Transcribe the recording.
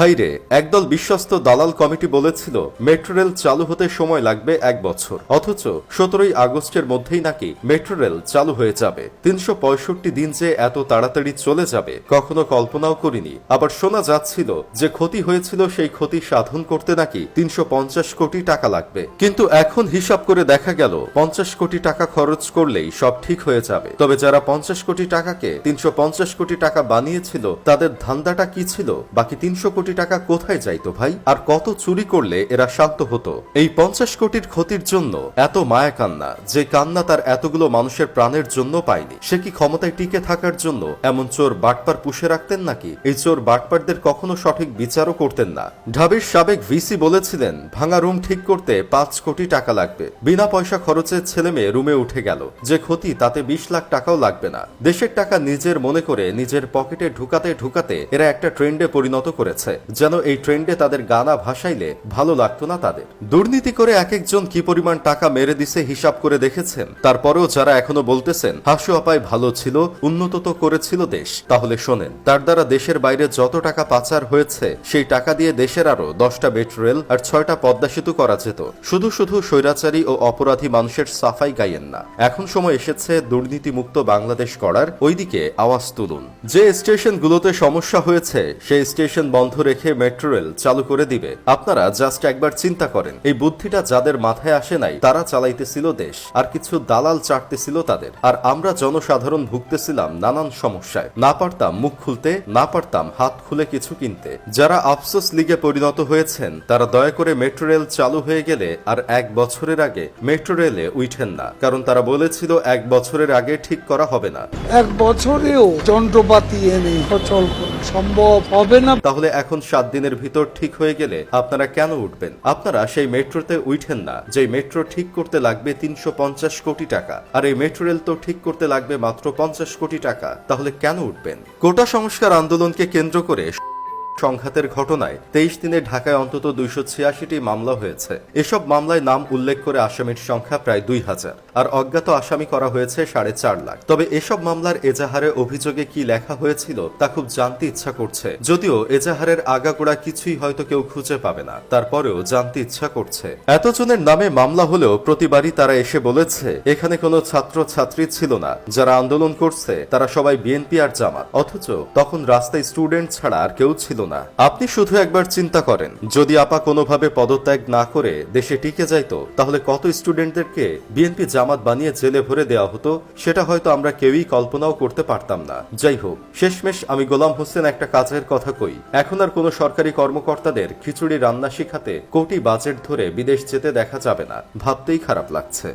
ভাইরে, একদল বিশ্বস্ত দালাল কমিটি বলেছিল মেট্রো রেল চালু হতে সময় লাগবে 1 বছর, অথচ 17ই আগস্টের মধ্যেই নাকি মেট্রো রেল চালু হয়ে যাবে। 365 দিন যে এত তাড়াতাড়ি চলে যাবে কখনো কল্পনাও করিনি। আবার শোনা যাচ্ছিল যে ক্ষতি হয়েছিল সেই ক্ষতি সাধন করতে নাকি 350 কোটি টাকা লাগবে। কিন্তু এখন হিসাব করে দেখা গেল 50 কোটি টাকা খরচ করলেই সব ঠিক হয়ে যাবে। তবে যারা 50 কোটি টাকাকে 350 কোটি টাকা বানিয়েছিল তাদের ধান্দাটা কি ছিল? বাকি 300 কোটি টাকা কোথায় যাইতো ভাই? আর কত চুরি করলে এরা শান্ত হতো? এই 50 কোটির ক্ষতির জন্য এত মায়া কান্না, যে কান্না তার এতগুলো মানুষের প্রাণের জন্য পায়নি। সে কি ক্ষমতায় টিকে থাকার জন্য এমন চোর বাটপার পুষে রাখতেন নাকি? এই চোর বাটপারদের কখনো সঠিক বিচারও করতেন না। ঢাবির সাবেক ভিসি বলেছিলেন ভাঙা রুম ঠিক করতে 5 কোটি টাকা লাগবে। বিনা পয়সা খরচে ছেলে মেয়ে রুমে উঠে গেল। যে ক্ষতি তাতে 20 লাখ টাকাও লাগবে না। দেশের টাকা নিজের মনে করে নিজের পকেটে ঢুকাতে ঢুকাতে এরা একটা ট্রেন্ডে পরিণত করেছে, যেন এই ট্রেন্ডে তাদের গানা ভাসাইলে ভালো লাগতো না তাদের। দুর্নীতি করে এক একজন কি পরিমাণ টাকা মেরে দিছে হিসাব করে দেখেছেন? তারপরেও যারা এখনো বলতেছেন হাসু আপায় ভালো ছিল, উন্নত তো করেছিল দেশ, তাহলে শোনেন, তার দ্বারা দেশের বাইরে যত টাকা পাচার হয়েছে সেই টাকা দিয়ে দেশের আরো 10টা মেট্রো রেল আর 6টা পদ্মা সেতু করা যেত। শুধু শুধু স্বৈরাচারী ও অপরাধী মানুষের সাফাই গাইয়েন না। এখন সময় এসেছে দুর্নীতি মুক্ত বাংলাদেশ করার, ওইদিকে আওয়াজ তুলুন। যে স্টেশনগুলোতে সমস্যা হয়েছে সেই স্টেশন বন্ধ রেখে মেট্রো রেল চালু করে দিবে। আপনারা জাস্ট একবার চিন্তা করেন, এই বুদ্ধিটা যাদের মাথায় আসে নাই তারা চালাইতেছিল দেশ, আর কিছু দালাল চাটতেছিল তাদের, আর আমরা জনসাধারণ ভুগতেছিলাম নানান সমস্যায়। না পারতাম মুখ খুলতে, না পারতাম হাত খুলে কিছু কিনতে। যারা আফসোস লিগে পরিণত হয়েছেন তারা দয়া করে মেট্রো রেল চালু হয়ে গেলে আর 1 বছরের আগে মেট্রো রেলে উঠেন না, কারণ তারা বলেছিল 1 বছরের আগে ঠিক করা হবে না। 1 বছরেও যন্ত্রপাতি এনে সচল করা সম্ভব হবে না। তাহলে এখন 7 দিনের ভিতর ঠিক হয়ে গেলে আপনারা কেন উঠবেন? আপনারা সেই মেট্রোতে উঠেন না যে মেট্রো ঠিক করতে লাগবে 350 কোটি টাকা, আর এই মেট্রো রেল তো ঠিক করতে লাগবে মাত্র 50 কোটি টাকা। তাহলে কেন উঠবেন? কোটা সংস্কার আন্দোলনকে কেন্দ্র করে সংঘাতের ঘটনায় 23 দিনে ঢাকায় অন্তত 286টি মামলা হয়েছে। এসব মামলায় নাম উল্লেখ করে আসামির সংখ্যা প্রায় 2000, আর অজ্ঞাত আসামি করা হয়েছে 4.5 লাখ। তবে এসব মামলার এজাহারে অভিযোগে কি লেখা হয়েছিল তা খুব জানতে ইচ্ছা করছে। যদিও এজাহারের আগাগোড়া কিছুই হয়তো কেউ খুঁজে পাবে না, তারপরেও জানতে ইচ্ছা করছে। এতজনের নামে মামলা হলেও প্রতিবারই তারা এসে বলেছে এখানে কোনো ছাত্র ছাত্রী ছিল না, যারা আন্দোলন করছে তারা সবাই বিএনপি আর জামাত, অথচ তখন রাস্তায় স্টুডেন্ট ছাড়া আর কেউ ছিল না। আপনি শুধু একবার চিন্তা করেন, যদি আপা কোনোভাবে পদত্যাগ না করে দেশে টিকে যাইতো তাহলে কত স্টুডেন্টদেরকে বিএনপি জামাত বানিয়ে জেলে ভরে দেওয়া হতো, সেটা হয়তো আমরা কেউই কল্পনাও করতে পারতাম না। যাই হোক, শেষমেশ আমি গোলাম হোসেন একটা কাজের কথা কই, এখন আর কোনো সরকারি কর্মকর্তাদের খিচুড়ি রান্না শিখাতে কোটি বাজেট ধরে বিদেশ যেতে দেখা যাবে না। ভাবতেই খারাপ লাগছে।